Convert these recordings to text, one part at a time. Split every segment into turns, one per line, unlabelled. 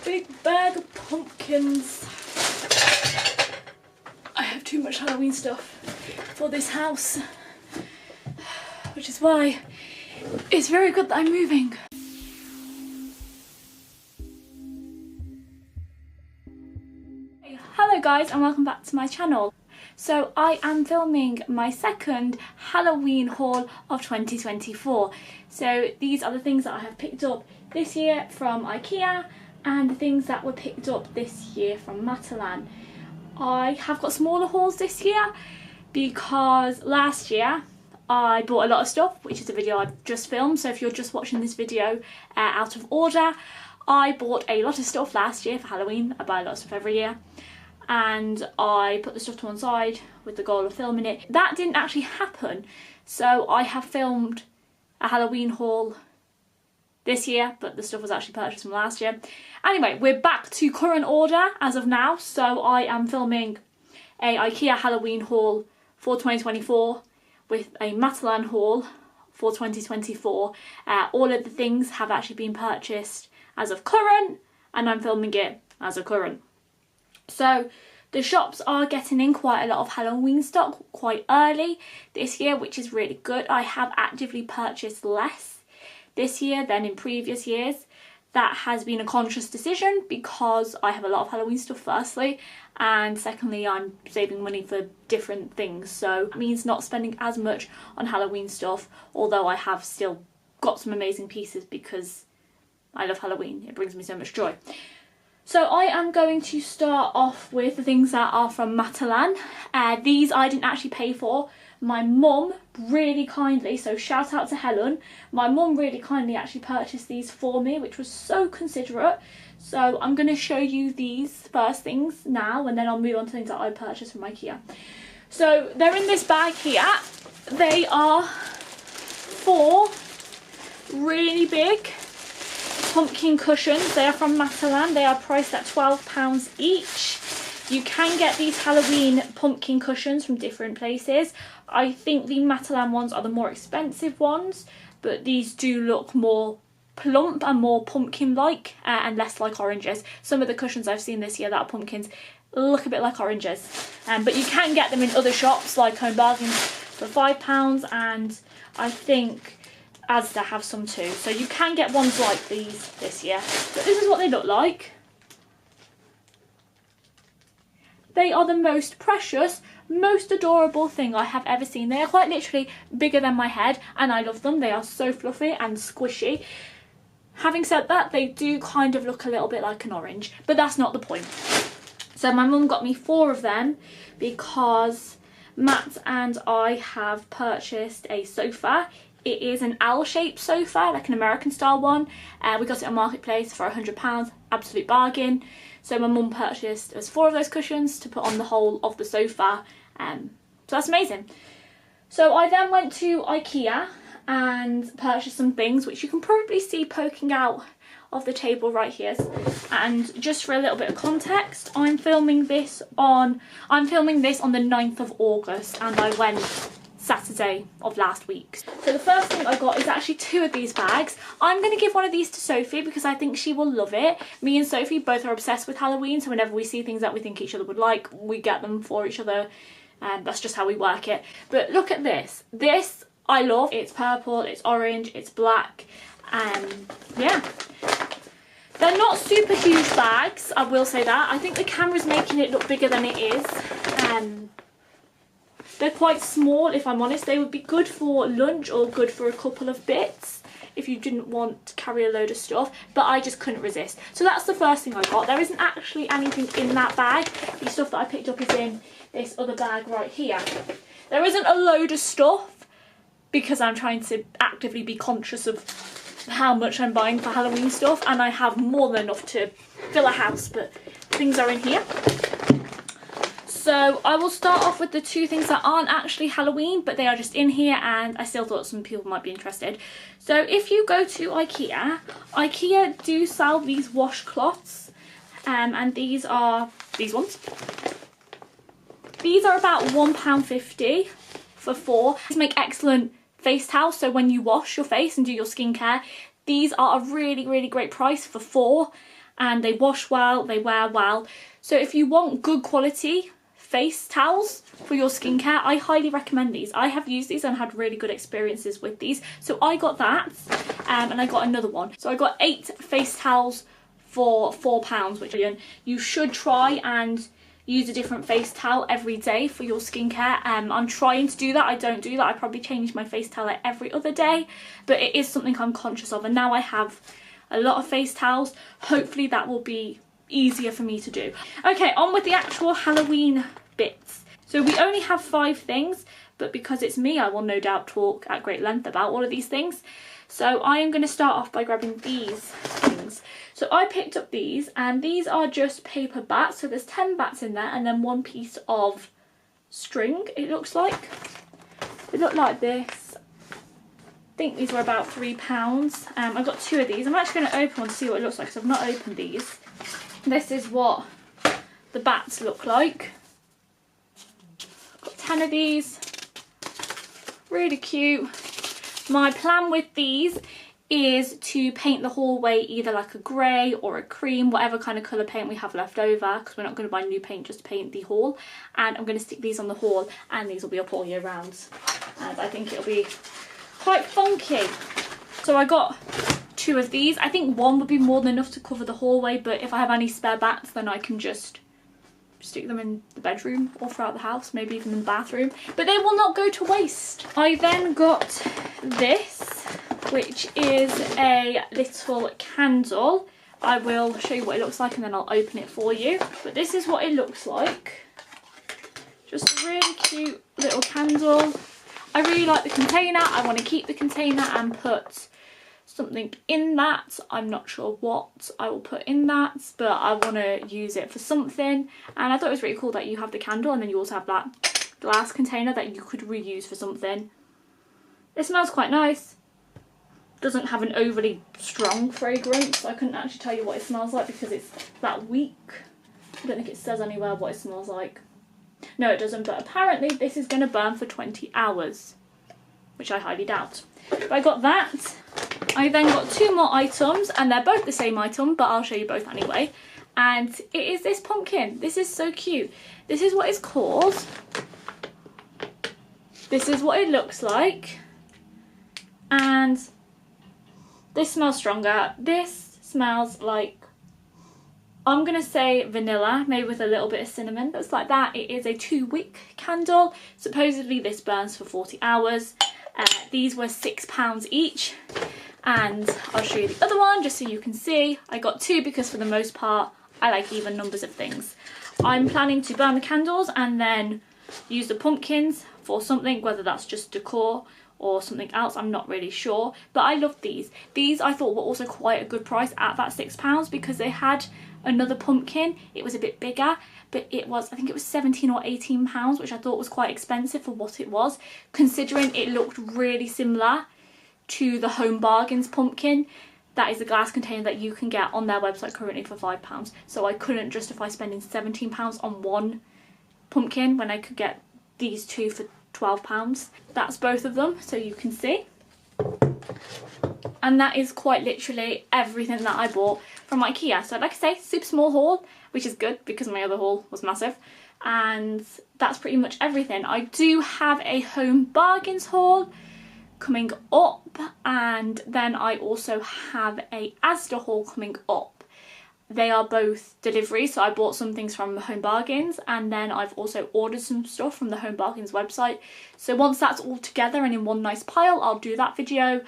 big bag of pumpkins. I have too much Halloween stuff for this house, which is why it's very good that I'm moving. Hello guys, and welcome back to my channel. So I am filming my second Halloween haul of 2024. So these are the things that I have picked up this year from IKEA and the things that were picked up this year from Matalan. I have got smaller hauls this year because last year I bought a lot of stuff, which is a video I've just filmed. So if you're just watching this video out of order, I bought a lot of stuff last year for Halloween. I buy a lot of stuff every year. And I put the stuff to one side with the goal of filming it. That didn't actually happen, so I have filmed a Halloween haul this year, but the stuff was actually purchased from last year. Anyway, we're back to current order as of now, so I am filming a IKEA Halloween haul for 2024 with a Matalan haul for 2024. All of the things have actually been purchased as of current, and I'm filming it as of current. So the shops are getting in quite a lot of Halloween stock quite early this year, which is really good. I have actively purchased less this year than in previous years. That has been a conscious decision because I have a lot of Halloween stuff firstly, and secondly I'm saving money for different things. So it means not spending as much on Halloween stuff, although I have still got some amazing pieces because I love Halloween. It brings me so much joy. So I am going to start off with the things that are from Matalan. These I didn't actually pay for. My mum really kindly, so shout out to Helen, my mum really kindly actually purchased these for me, which was so considerate. So I'm going to show you these first things now, and then I'll move on to things that I purchased from IKEA. So they're in this bag here. They are 4 really big pumpkin cushions. They are from Matalan. They are priced at £12 each. You can get these Halloween pumpkin cushions from different places. I think the Matalan ones are the more expensive ones, but these do look more plump and more pumpkin-like and less like oranges. Some of the cushions I've seen this year that are pumpkins look a bit like oranges. But you can get them in other shops like Home Bargains for £5, and I think Asda have some too, so you can get ones like these this year. But this is what they look like. They are the most precious, most adorable thing I have ever seen. They are quite literally bigger than my head, and I love them. They are so fluffy and squishy. Having said that, they do kind of look a little bit like an orange, but that's not the point. So my mum got me 4 of them because Matt and I have purchased a sofa. It is an L-shaped sofa, like an American style one. We got it on Marketplace for £100, absolute bargain. So my mum purchased us 4 of those cushions to put on the whole of the sofa. So that's amazing. So I then went to IKEA and purchased some things, which you can probably see poking out of the table right here. And just for a little bit of context, I'm filming this on the 9th of August, and I went Saturday of last week. So the first thing I got is actually 2 of these bags. I'm going to give one of these to Sophie because I think she will love it. Me and Sophie both are obsessed with Halloween, so whenever we see things that we think each other would like, we get them for each other, and that's just how we work it. But look at this. This I love. It's purple, it's orange, it's black, yeah. They're not super huge bags, I will say that. I think the camera's making it look bigger than it is. They're quite small, if I'm honest. They would be good for lunch or good for a couple of bits if you didn't want to carry a load of stuff, but I just couldn't resist. So that's the first thing I got. There isn't actually anything in that bag. The stuff that I picked up is in this other bag right here. There isn't a load of stuff because I'm trying to actively be conscious of how much I'm buying for Halloween stuff, and I have more than enough to fill a house, but things are in here. So I will start off with the 2 things that aren't actually Halloween, but they are just in here, and I still thought some people might be interested. So if you go to IKEA, IKEA do sell these washcloths, and these are these ones. These are about £1.50 for 4. These make excellent face towels, so when you wash your face and do your skincare, these are a really, really great price for 4. and they wash well, they wear well. So if you want good quality face towels for your skincare, I highly recommend these. I have used these and had really good experiences with these. So I got that, and I got another one. So I got 8 face towels for £4, which you should try and use a different face towel every day for your skincare. I'm trying to do that. I don't do that. I probably change my face towel like every other day, but it is something I'm conscious of, and now I have a lot of face towels. Hopefully that will be easier for me to do. Okay, on with the actual Halloween bits. So we only have 5 things, but because it's me, I will no doubt talk at great length about all of these things. So I am going to start off by grabbing these things. So I picked up these, and these are just paper bats. So there's 10 bats in there, and then 1 piece of string, it looks like. They look like this. I think these were about £3. I got 2 of these. I'm actually going to open one to see what it looks like, because I've not opened these. This is what the bats look like. I've got 10 of these. Really cute. My plan with these is to paint the hallway either like a grey or a cream, whatever kind of colour paint we have left over, because we're not going to buy new paint just to paint the hall. And I'm going to stick these on the hall, and these will be up all year round. And I think it'll be quite funky. So I got 2 of these. I think 1 would be more than enough to cover the hallway, but if I have any spare bats, then I can just stick them in the bedroom or throughout the house, maybe even in the bathroom, but they will not go to waste. I then got this, which is a little candle. I will show you what it looks like and then I'll open it for you. But this is what it looks like. Just a really cute little candle. I really like the container. I want to keep the container and put something in that. I'm not sure what I will put in that, but I want to use it for something. And I thought it was really cool that you have the candle and then you also have that glass container that you could reuse for something. It smells quite nice. Doesn't have an overly strong fragrance. I couldn't actually tell you what it smells like because it's that weak. I don't think it says anywhere what it smells like. No, it doesn't, but apparently this is going to burn for 20 hours, which I highly doubt. But I got that. I then got 2 more items, and they're both the same item, but I'll show you both anyway. And it is this pumpkin. This is so cute. This is what it's called. This is what it looks like. And this smells stronger. This smells like, I'm going to say vanilla, maybe with a little bit of cinnamon. It's like that. It is a 2-wick candle. Supposedly this burns for 40 hours. These were £6 each. And I'll show you the other one just so you can see. I got 2 because for the most part I like even numbers of things. I'm planning to burn the candles and then use the pumpkins for something, whether that's just decor or something else, I'm not really sure. But I love these. These I thought were also quite a good price at that £6 because they had another pumpkin. It was a bit bigger, but it was, I think it was 17 or 18 pounds, which I thought was quite expensive for what it was, considering it looked really similar to the Home Bargains pumpkin. That is a glass container that you can get on their website currently for £5. So I couldn't justify spending £17 on one pumpkin when I could get these 2 for £12. That's both of them, so you can see. And that is quite literally everything that I bought from IKEA. So like I say, super small haul, which is good because my other haul was massive. And that's pretty much everything. I do have a Home Bargains haul coming up, and then I also have a Asda haul coming up. They are both delivery, so I bought some things from Home Bargains and then I've also ordered some stuff from the Home Bargains website. So once that's all together and in one nice pile, I'll do that video.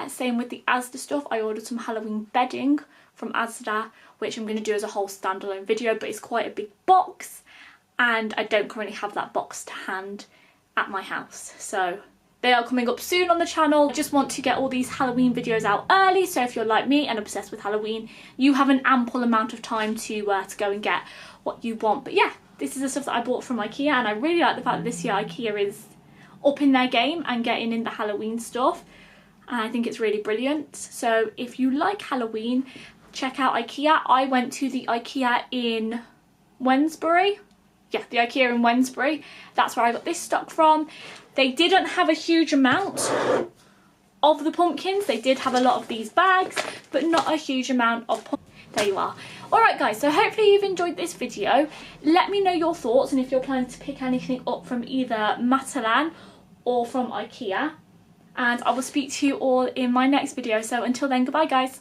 Same with the Asda stuff. I ordered some Halloween bedding from Asda, which I'm going to do as a whole standalone video, but it's quite a big box and I don't currently have that box to hand at my house. So they are coming up soon on the channel. I just want to get all these Halloween videos out early, so if you're like me and obsessed with Halloween, you have an ample amount of time to go and get what you want. But yeah, this is the stuff that I bought from IKEA, and I really like the fact that this year IKEA is up in their game and getting in the Halloween stuff. And I think it's really brilliant. So if you like Halloween, check out IKEA. I went to the IKEA in Wednesbury. Yeah, the IKEA in Wednesbury. That's where I got this stock from. They didn't have a huge amount of the pumpkins. They did have a lot of these bags, but not a huge amount of pumpkins. there you are. Alright guys, so hopefully you've enjoyed this video. Let me know your thoughts and if you're planning to pick anything up from either Matalan or from IKEA. And I will speak to you all in my next video. So until then, goodbye guys.